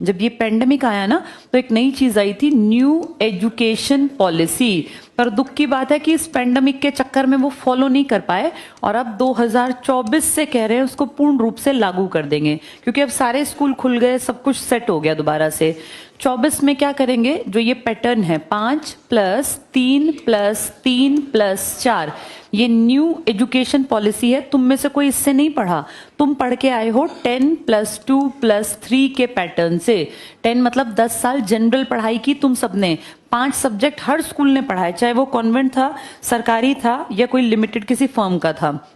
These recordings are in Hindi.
जब ये पेंडेमिक आया ना तो एक नई चीज आई थी, न्यू एजुकेशन पॉलिसी। पर दुख की बात है कि इस पेंडेमिक के चक्कर में वो फॉलो नहीं कर पाए और अब 2024 से कह रहे हैं उसको पूर्ण रूप से लागू कर देंगे, क्योंकि अब सारे स्कूल खुल गए, सब कुछ सेट हो गया दोबारा से। 24 में क्या करेंगे, जो ये पैटर्न है 5+3+3+4, ये न्यू एजुकेशन पॉलिसी है। तुम में से कोई इससे नहीं पढ़ा, तुम पढ़ के आए हो 10+2+3 के पैटर्न से। 10 मतलब 10 साल जनरल पढ़ाई की तुम सबने, 5 सब्जेक्ट हर स्कूल ने पढ़ाए, चाहे वो कॉन्वेंट था, सरकारी था या कोई लिमिटेड किसी फर्म का था।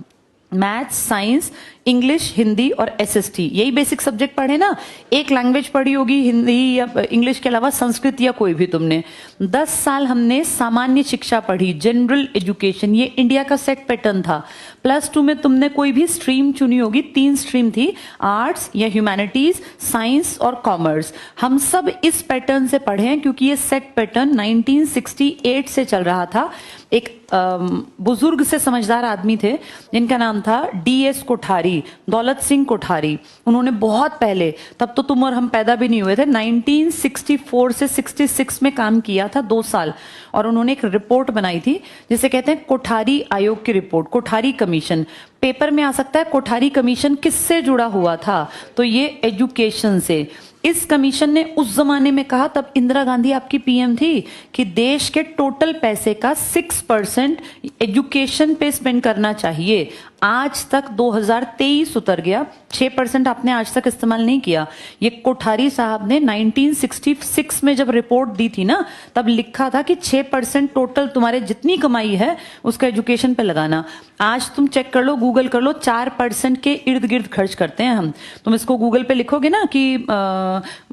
मैथ्स, साइंस, इंग्लिश, हिंदी और एसएसटी, यही बेसिक सब्जेक्ट पढ़े ना। एक लैंग्वेज पढ़ी होगी हिंदी या इंग्लिश के अलावा संस्कृत या कोई भी तुमने। 10 साल हमने सामान्य शिक्षा पढ़ी, जनरल एजुकेशन, ये इंडिया का सेट पैटर्न था। +2 में तुमने कोई भी स्ट्रीम चुनी होगी, 3 स्ट्रीम थी, आर्ट्स या ह्यूमैनिटीज, साइंस और कॉमर्स। हम सब इस पैटर्न से पढ़े हैं क्योंकि ये सेट पैटर्न 1968 से चल रहा था। एक बुजुर्ग से समझदार आदमी थे जिनका नाम था DS कोठारी, दौलत सिंह कोठारी। उन्होंने बहुत पहले, तब तो तुम और हम पैदा भी नहीं हुए थे, 1964 से 66 में काम किया था, 2 साल। और उन्होंने एक रिपोर्ट बनाई थी जिसे कहते हैं कोठारी आयोग की रिपोर्ट, कोठारी कमीशन। पेपर में आ सकता है कोठारी कमीशन किससे जुड़ा हुआ था, तो ये एजुकेशन से। इस कमीशन ने उस जमाने में कहा, तब इंदिरा गांधी आपकी PM थी, कि देश के टोटल पैसे का 6% एजुकेशन पे स्पेंड करना चाहिए। आज तक 2023 उतर गया, 6% आपने आज तक इस्तेमाल नहीं किया। ये कोठारी साहब ने 1966 में जब रिपोर्ट दी थी ना, तब लिखा था कि 6% टोटल तुम्हारे जितनी कमाई है उसका एजुकेशन पे लगाना। आज तुम चेक कर लो, गूगल कर लो, 4% के इर्द गिर्द खर्च करते हैं हम। तुम इसको गूगल पे लिखोगे ना कि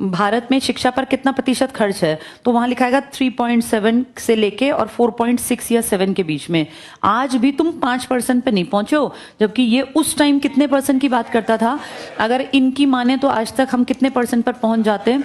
भारत में शिक्षा पर कितना प्रतिशत खर्च है, तो वहां लिखाएगा 3.7 से लेके और 4.6 या 7 के बीच में। आज भी तुम 5% पे नहीं पहुंचे हो, जबकि ये उस टाइम कितने % की बात करता था। अगर इनकी माने तो आज तक हम कितने % पर पहुंच जाते हैं।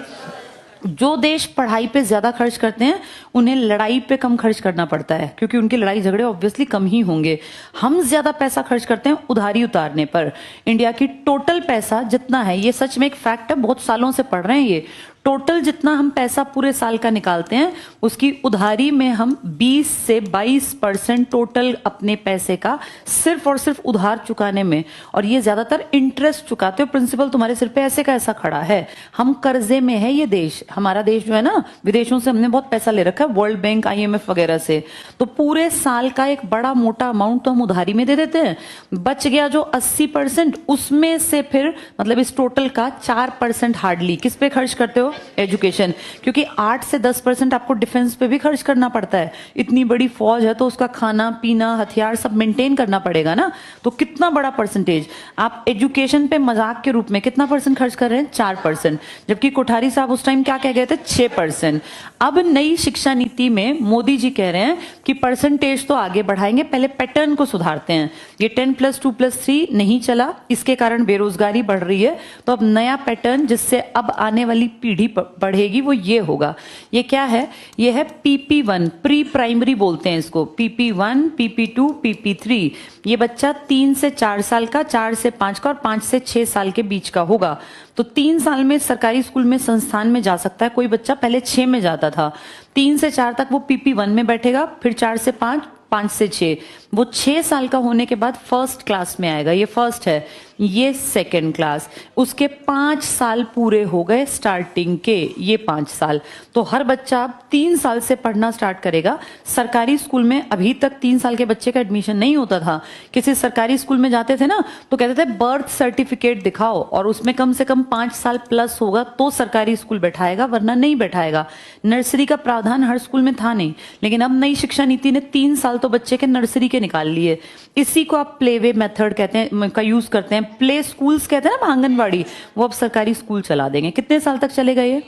जो देश पढ़ाई पे ज्यादा खर्च करते हैं उन्हें लड़ाई पे कम खर्च करना पड़ता है, क्योंकि उनके लड़ाई झगड़े ऑब्वियसली कम ही होंगे। हम ज्यादा पैसा खर्च करते हैं उधारी उतारने पर। इंडिया की टोटल पैसा जितना है, ये सच में एक फैक्ट है, बहुत सालों से पढ़ रहे हैं ये, टोटल जितना हम पैसा पूरे साल का निकालते हैं उसकी उधारी में हम 20 से 22% टोटल अपने पैसे का सिर्फ और सिर्फ उधार चुकाने में, और ये ज्यादातर इंटरेस्ट चुकाते हो। प्रिंसिपल तुम्हारे सिर पे ऐसे का ऐसा खड़ा है। हम कर्जे में है ये देश, हमारा देश जो है ना, विदेशों से हमने बहुत पैसा ले रखा है, वर्ल्ड बैंक, IMF वगैरह से। तो पूरे साल का एक बड़ा मोटा अमाउंट तो हम उधारी में दे देते हैं। बच गया जो 80%, उसमें से फिर मतलब इस टोटल का 4% हार्डली किस पे खर्च करते हो, एजुकेशन। क्योंकि 8 से 10% आपको डिफेंस पे भी खर्च करना पड़ता है। इतनी बड़ी फौज है तो उसका खाना पीना हथियार सब मेंटेन करना पड़ेगा ना, तो कितना बड़ा परसेंटेज आप एजुकेशन पे मजाक के रूप में कितना % खर्च कर रहे हैं, 4%। जबकि कोठारी साहब उस टाइम क्या कह गए थे, 6%। अब नई शिक्षा नीति में मोदी जी कह रहे हैं कि परसेंटेज तो आगे बढ़ाएंगे, पहले पैटर्न को सुधारते हैं। ये 10+2+3 नहीं चला, इसके कारण बेरोजगारी बढ़ रही है, तो अब नया पैटर्न जिससे अब आने वाली पीढ़ी बढ़ेगी वो ये होगा। ये क्या है, ये है PP1, प्री प्राइमरी बोलते हैं इसको, PP1, PP2, PP3। ये बच्चा 3 से 4 साल का, 4 से 5 का और 5 से 6 साल के बीच का होगा। तो 3 साल में सरकारी स्कूल में संस्थान में जा सकता है कोई बच्चा, पहले 6 में जाता था। 3 से 4 तक वो PP1 में बैठेगा, फिर 4 से 5, 5 से 6, वो 6 साल का होने के बाद फर्स्ट क्लास में आएगा। ये फर्स्ट है, ये सेकंड क्लास। उसके 5 साल पूरे हो गए स्टार्टिंग के, ये 5 साल। तो हर बच्चा अब 3 साल से पढ़ना स्टार्ट करेगा। सरकारी स्कूल में अभी तक 3 साल के बच्चे का एडमिशन नहीं होता था। किसी सरकारी स्कूल में जाते थे ना तो कहते थे बर्थ सर्टिफिकेट दिखाओ और उसमें कम से कम 5 साल प्लस होगा तो सरकारी स्कूल बैठाएगा, वरना नहीं बैठाएगा। नर्सरी का प्रावधान हर स्कूल में था नहीं, लेकिन अब नई शिक्षा नीति ने 3 साल तो बच्चे के नर्सरी के निकाल लिए। इसी को आप प्ले वे मेथड कहते हैं, का यूज करते हैं। प्ले स्कूल्स कहते हैं ना, आंगनवाड़ी, वो अब सरकारी स्कूल चला देंगे। कितने साल तक चलेगा ये?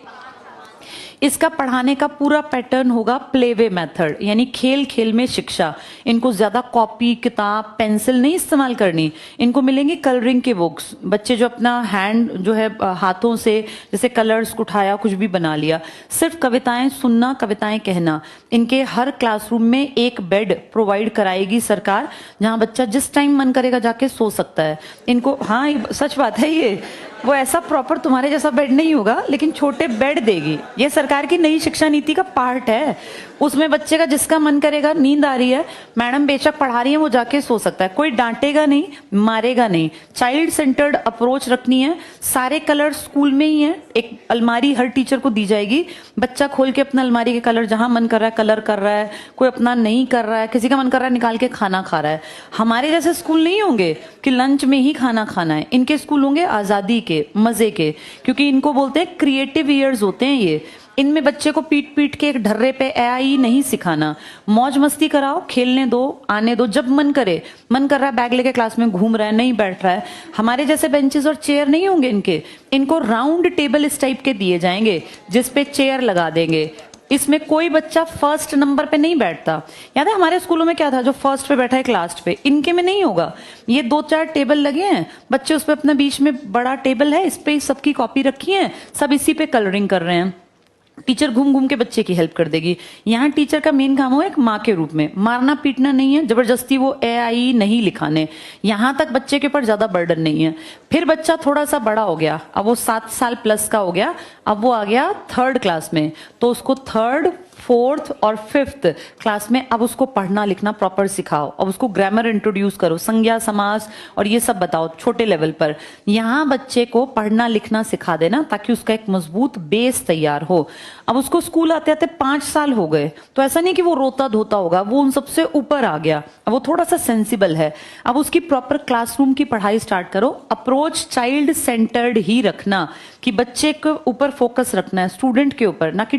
इसका पढ़ाने का पूरा पैटर्न होगा प्ले वे मेथड, यानी खेल खेल में शिक्षा। इनको ज्यादा कॉपी किताब पेंसिल नहीं इस्तेमाल करनी, इनको मिलेंगी कलरिंग के बुक्स। बच्चे जो अपना हैंड जो है हाथों से जैसे कलर्स उठाया कुछ भी बना लिया, सिर्फ कविताएं सुनना कविताएं कहना। इनके हर क्लासरूम में एक बेड प्रोवाइड कराएगी सरकार, जहां बच्चा जिस टाइम मन करेगा जाके सो सकता है। इनको, हाँ सच बात है ये, वो ऐसा प्रॉपर तुम्हारे जैसा बेड नहीं होगा, लेकिन छोटे बेड देगी। ये सरकार की नई शिक्षा नीति का पार्ट है। उसमें बच्चे का जिसका मन करेगा, नींद आ रही है, मैडम बेशक पढ़ा रही है, वो जाके सो सकता है, कोई डांटेगा नहीं, मारेगा नहीं। चाइल्ड सेंटर्ड अप्रोच रखनी है। सारे कलर स्कूल में ही है, एक अलमारी हर टीचर को दी जाएगी। बच्चा खोल के अपना अलमारी के कलर जहां मन कर रहा है कलर कर रहा है, कोई अपना नहीं कर रहा है, किसी का मन कर रहा है निकाल के खाना खा रहा है। हमारे जैसे स्कूल नहीं होंगे कि लंच में ही खाना खाना है। इनके स्कूल होंगे आजादी के, मजे के, क्योंकि इनको बोलते हैं क्रिएटिव ईयर्स होते हैं ये। इनमें बच्चे को पीट पीट के एक ढर्रे पे AI नहीं सिखाना। मौज मस्ती कराओ, खेलने दो, आने दो, जब मन करे। मन कर रहा है बैग लेके क्लास में घूम रहा है, नहीं बैठ रहा है, हमारे जैसे बेंचेस और चेयर नहीं होंगे इनके। इनको राउंड टेबल इस टाइप के दिए जाएंगे जिसपे चेयर लगा देंगे। इसमें कोई बच्चा फर्स्ट नंबर पे नहीं बैठता। याद है हमारे स्कूलों में क्या था, जो फर्स्ट पे बैठा है लास्ट पे, इनके में नहीं होगा। ये 2-4 टेबल लगे हैं, बच्चे उस पे अपना बीच में बड़ा टेबल है, इस पे सबकी कॉपी रखी है, सब इसी पे कलरिंग कर रहे हैं। टीचर घूम घूम के बच्चे की हेल्प कर देगी। यहाँ टीचर का मेन काम हो एक माँ के रूप में, मारना पीटना नहीं है, जबरदस्ती वो AI नहीं लिखाने। यहाँ तक बच्चे के ऊपर ज्यादा बर्डन नहीं है। फिर बच्चा थोड़ा सा बड़ा हो गया, अब वो 7 साल प्लस का हो गया, अब वो आ गया 3rd क्लास में, तो उसको 3rd, 4th और 5th क्लास में अब उसको पढ़ना लिखना प्रॉपर सिखाओ। अब उसको ग्रामर इंट्रोड्यूस करो, संज्ञा समास और ये सब बताओ छोटे लेवल पर। यहाँ बच्चे को पढ़ना लिखना सिखा देना ताकि उसका एक मजबूत बेस तैयार हो। अब उसको स्कूल आते आते 5 साल हो गए, तो ऐसा नहीं कि वो रोता धोता होगा, वो उन सबसे ऊपर आ गया, अब वो थोड़ा सा सेंसिबल है। अब उसकी प्रॉपर क्लासरूम की पढ़ाई स्टार्ट करो। अप्रोच चाइल्ड सेंटर्ड ही रखना, कि बच्चे के ऊपर फोकस रखना है, स्टूडेंट के ऊपर, ना कि